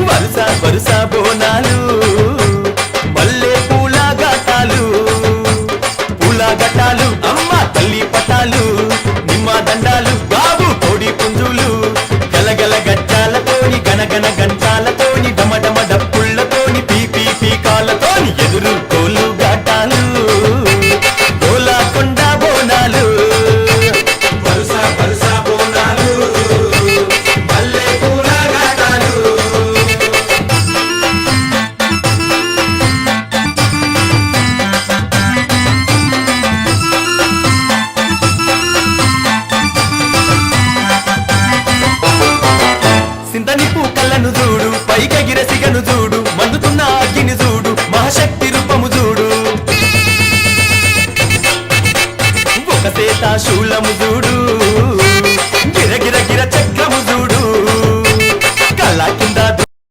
వరుస వరుస బోనాలు మల్లె పూల ఘటాలు పూల ఘటాలు అమ్మ తల్లి పటాలు నిమ్మ దండాలు బాబు కోడి పుంజులు గలగల గజ్జాలతోని గనగన గంటాలతోని డమడమ డప్పుళ్లతోని పీపీ పీకాలతోని ఎదురు తోలు ఘటాలు గోలాకొండ బోనాలు వరుస వరుస బోనాలు మల్లె పూల ఘటాలు సింతని పూకళ్ళను చూడు పైకెగిర సిగను చూడు